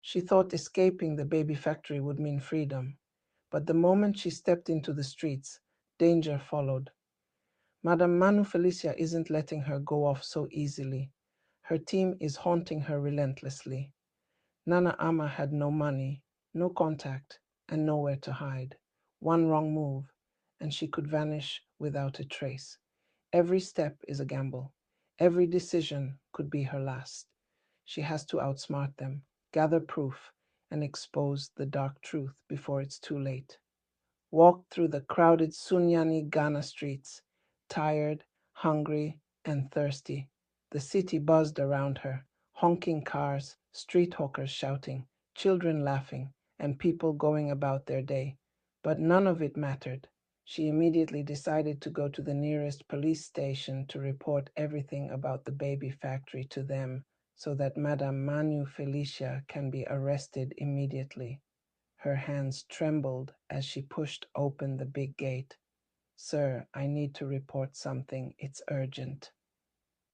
She thought escaping the baby factory would mean freedom, but the moment she stepped into the streets, danger followed. Madame Manu Felicia isn't letting her go off so easily. Her team is haunting her relentlessly. Nana Ama had no money, no contact, and nowhere to hide. One wrong move, and she could vanish without a trace. Every step is a gamble. Every decision could be her last. She has to outsmart them, gather proof, and expose the dark truth before it's too late. Walked through the crowded Sunyani Ghana streets, tired, hungry, and thirsty. The city buzzed around her, honking cars, street hawkers shouting, children laughing, and people going about their day. But none of it mattered. She immediately decided to go to the nearest police station to report everything about the baby factory to them so that Madame Manu Felicia can be arrested immediately. Her hands trembled as she pushed open the big gate. Sir, I need to report something. It's urgent.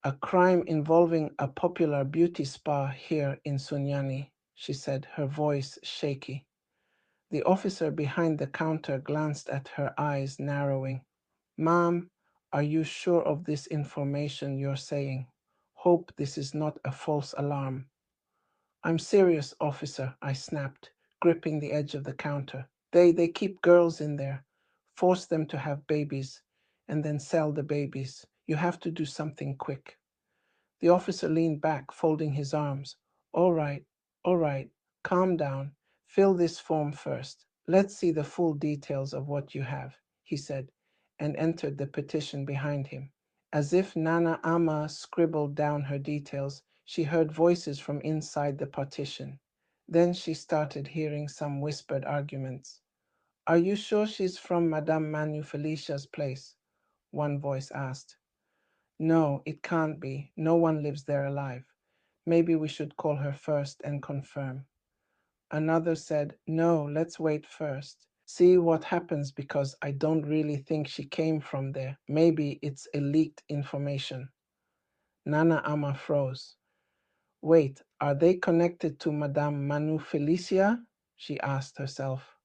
A crime involving a popular beauty spa here in Sunyani, she said, her voice shaky. The officer behind the counter glanced at her, eyes narrowing. Ma'am, are you sure of this information you're saying? Hope this is not a false alarm. I'm serious, officer, I snapped, gripping the edge of the counter. They keep girls in there, force them to have babies, and then sell the babies. You have to do something quick. The officer leaned back, folding his arms. All right, all right, calm down. Fill this form first. Let's see the full details of what you have, he said, and entered the petition behind him. As if Nana Ama scribbled down her details, she heard voices from inside the partition. Then she started hearing some whispered arguments. Are you sure she's from Madame Manu Felicia's place? One voice asked. No, it can't be. No one lives there alive. Maybe we should call her first and confirm. Another said, no, let's wait first. See what happens because I don't really think she came from there. Maybe it's a leaked information. Nana Ama froze. Wait, are they connected to Madame Manu Felicia? She asked herself.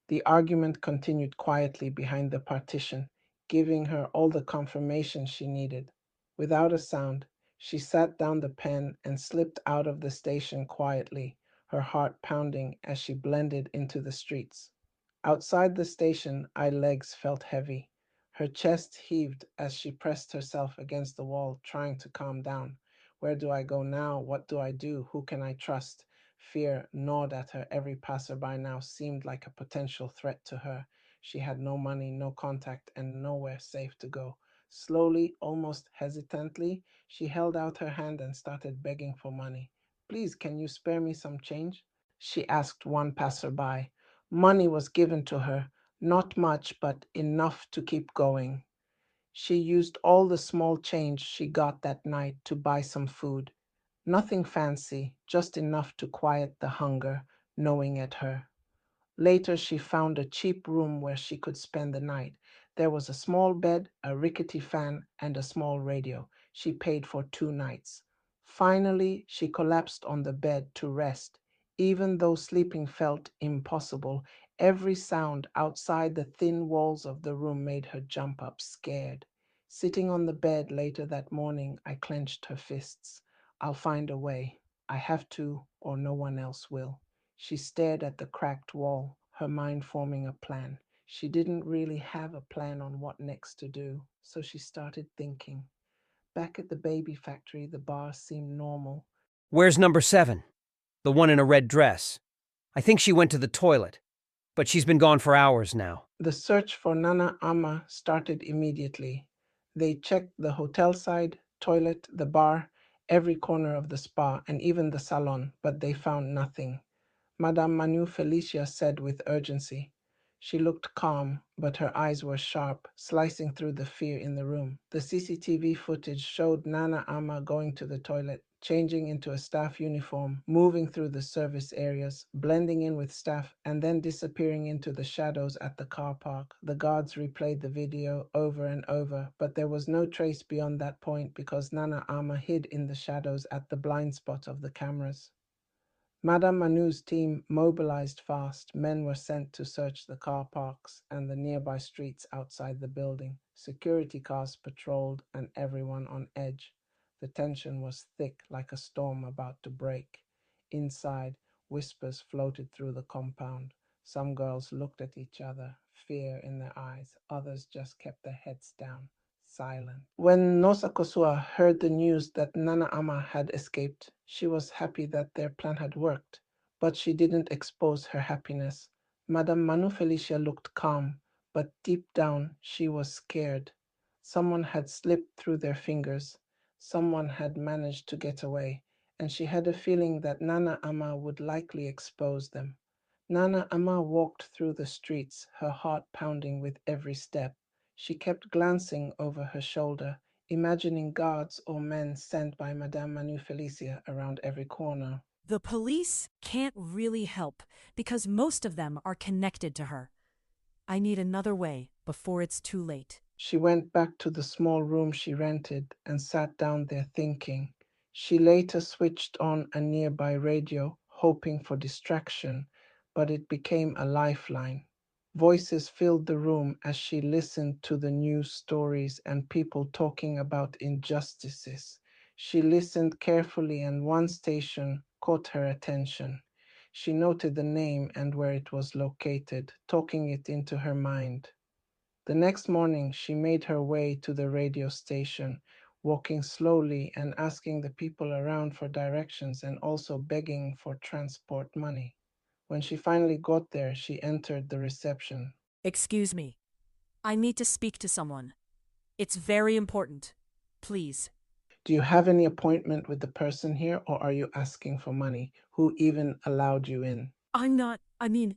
The argument continued quietly behind the partition, giving her all the confirmation she needed. Without a sound, she sat down the pen and slipped out of the station quietly, her heart pounding as she blended into the streets. Outside the station, legs felt heavy. Her chest heaved as she pressed herself against the wall, trying to calm down. Where do I go now? What do I do? Who can I trust? Fear gnawed at her. Every passerby now seemed like a potential threat to her. She had no money, no contact, and nowhere safe to go. Slowly, almost hesitantly, she held out her hand and started begging for money. Please, can you spare me some change? She asked one passerby. Money was given to her, not much, but enough to keep going. She used all the small change she got that night to buy some food. Nothing fancy, just enough to quiet the hunger gnawing at her. Later, she found a cheap room where she could spend the night. There was a small bed, a rickety fan, and a small radio. She paid for 2 nights. Finally, she collapsed on the bed to rest. Even though sleeping felt impossible, every sound outside the thin walls of the room made her jump up, scared. Sitting on the bed later that morning, I clenched her fists. I'll find a way. I have to, or no one else will. She stared at the cracked wall, her mind forming a plan. She didn't really have a plan on what next to do, so she started thinking. Back at the baby factory, the bar seemed normal. Where's number 7? The one in a red dress. I think she went to the toilet, but she's been gone for hours now. The search for Nana Ama started immediately. They checked the hotel side, toilet, the bar, every corner of the spa, and even the salon, but they found nothing. Madame Manu Felicia said with urgency. She looked calm, but her eyes were sharp, slicing through the fear in the room. The CCTV footage showed Nana Ama going to the toilet, changing into a staff uniform, moving through the service areas, blending in with staff, and then disappearing into the shadows at the car park. The guards replayed the video over and over, but there was no trace beyond that point because Nana Ama hid in the shadows at the blind spot of the cameras. Madame Manu's team mobilized fast. Men were sent to search the car parks and the nearby streets outside the building. Security cars patrolled and everyone on edge. The tension was thick like a storm about to break. Inside, whispers floated through the compound. Some girls looked at each other, fear in their eyes. Others just kept their heads down, silent. When Nosakosua heard the news that Nana Ama had escaped, she was happy that their plan had worked, but she didn't expose her happiness. Madame Manu Felicia looked calm, but deep down she was scared. Someone had slipped through their fingers. Someone had managed to get away, and she had a feeling that Nana Ama would likely expose them. Nana Ama walked through the streets, her heart pounding with every step. She kept glancing over her shoulder, imagining guards or men sent by Madame Manu Felicia around every corner. The police can't really help because most of them are connected to her. I need another way before it's too late. She went back to the small room she rented and sat down there thinking. She later switched on a nearby radio, hoping for distraction, but it became a lifeline. Voices filled the room as she listened to the news stories and people talking about injustices. She listened carefully, and one station caught her attention. She noted the name and where it was located, talking it into her mind. The next morning, she made her way to the radio station, walking slowly and asking the people around for directions and also begging for transport money. When she finally got there, she entered the reception. Excuse me. I need to speak to someone. It's very important. Please. Do you have any appointment with the person here, or are you asking for money? Who even allowed you in?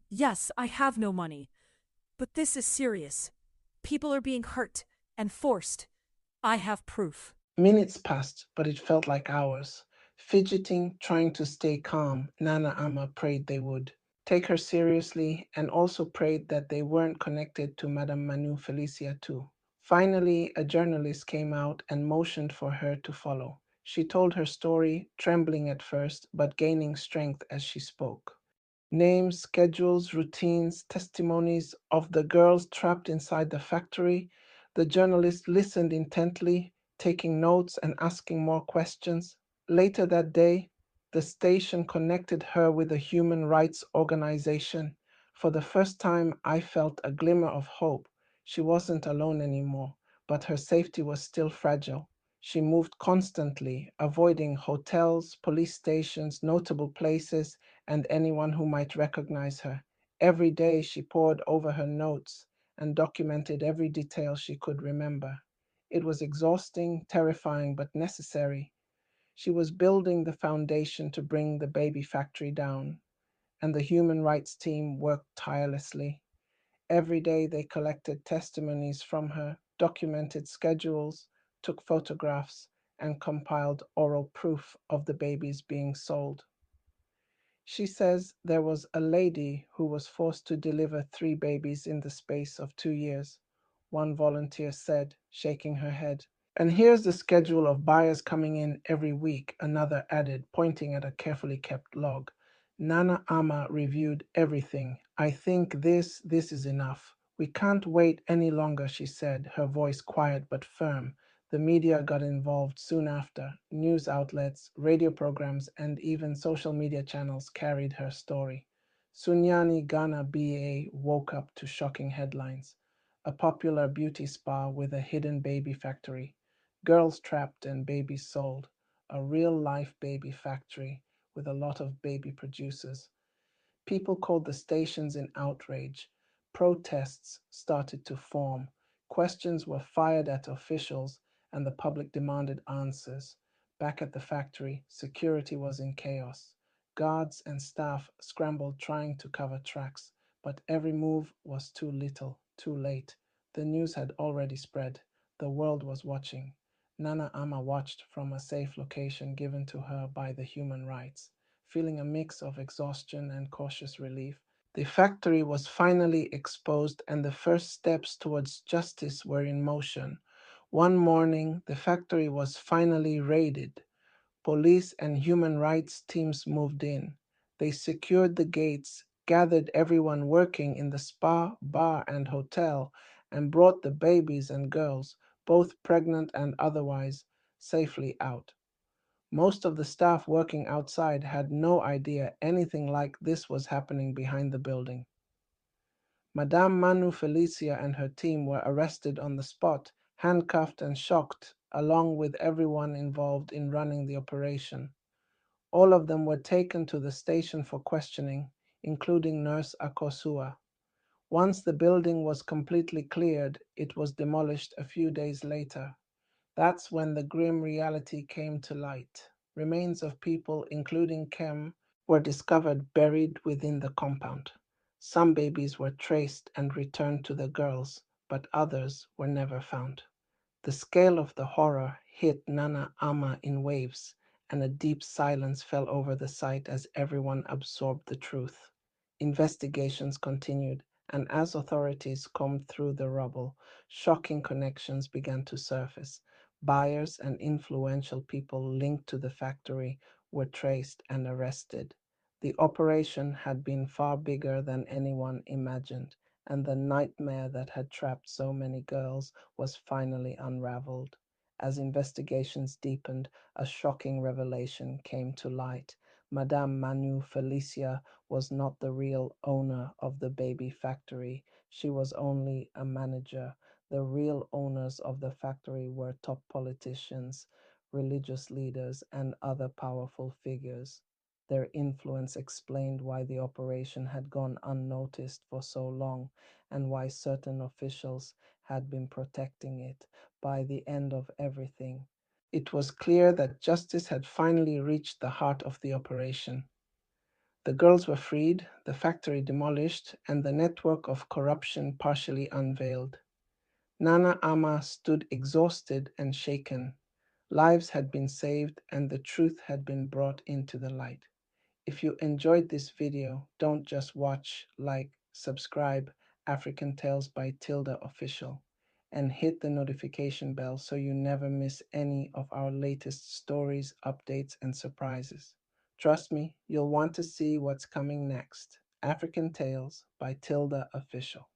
Yes, I have no money. But this is serious. People are being hurt and forced. I have proof. Minutes passed, but it felt like hours. Fidgeting, trying to stay calm, Nana Ama prayed they would take her seriously and also prayed that they weren't connected to Madame Manu Felicia too. Finally, a journalist came out and motioned for her to follow. She told her story, trembling at first, but gaining strength as she spoke. Names, schedules, routines, testimonies of the girls trapped inside the factory. The journalist listened intently, taking notes and asking more questions. Later that day, the station connected her with a human rights organization. For the first time, I felt a glimmer of hope. She wasn't alone anymore, but her safety was still fragile. She moved constantly, avoiding hotels, police stations, notable places, and anyone who might recognize her. Every day she pored over her notes and documented every detail she could remember. It was exhausting, terrifying, but necessary. She was building the foundation to bring the baby factory down, and the human rights team worked tirelessly. Every day they collected testimonies from her, documented schedules, took photographs, and compiled oral proof of the babies being sold. She says there was a lady who was forced to deliver 3 babies in the space of 2 years, one volunteer said, shaking her head. And here's the schedule of buyers coming in every week, another added, pointing at a carefully kept log. Nana Ama reviewed everything. I think this is enough. We can't wait any longer, she said, her voice quiet but firm. The media got involved soon after. News outlets, radio programs, and even social media channels carried her story. Sunyani Ghana BA woke up to shocking headlines. A popular beauty spa with a hidden baby factory. Girls trapped and babies sold. A real life baby factory with a lot of baby producers. People called the stations in outrage. Protests started to form. Questions were fired at officials, and the public demanded answers. Back at the factory, security was in chaos. Guards and staff scrambled trying to cover tracks, but every move was too little, too late. The news had already spread. The world was watching. Nana Ama watched from a safe location given to her by the human rights. Feeling a mix of exhaustion and cautious relief, the factory was finally exposed and the first steps towards justice were in motion. One morning, the factory was finally raided. Police and human rights teams moved in. They secured the gates, gathered everyone working in the spa, bar, and hotel, and brought the babies and girls, both pregnant and otherwise, safely out. Most of the staff working outside had no idea anything like this was happening behind the building. Madame Manu Felicia and her team were arrested on the spot, handcuffed and shocked, along with everyone involved in running the operation. All of them were taken to the station for questioning, including Nurse Akosua. Once the building was completely cleared, it was demolished a few days later. That's when the grim reality came to light. Remains of people, including Kem, were discovered buried within the compound. Some babies were traced and returned to the girls, but others were never found. The scale of the horror hit Nana Ama in waves, and a deep silence fell over the site as everyone absorbed the truth. Investigations continued, and as authorities combed through the rubble, shocking connections began to surface. Buyers and influential people linked to the factory were traced and arrested. The operation had been far bigger than anyone imagined, and the nightmare that had trapped so many girls was finally unraveled. As investigations deepened, a shocking revelation came to light. Madame Manu Felicia was not the real owner of the baby factory. She was only a manager. The real owners of the factory were top politicians, religious leaders, and other powerful figures. Their influence explained why the operation had gone unnoticed for so long and why certain officials had been protecting it. By the end of everything, it was clear that justice had finally reached the heart of the operation. The girls were freed, the factory demolished, and the network of corruption partially unveiled. Nana Ama stood exhausted and shaken. Lives had been saved and the truth had been brought into the light. If you enjoyed this video, don't just watch, like, subscribe African Tales by Tilda Official, and hit the notification bell so you never miss any of our latest stories, updates, and surprises. Trust me, you'll want to see what's coming next. African Tales by Tilda Official.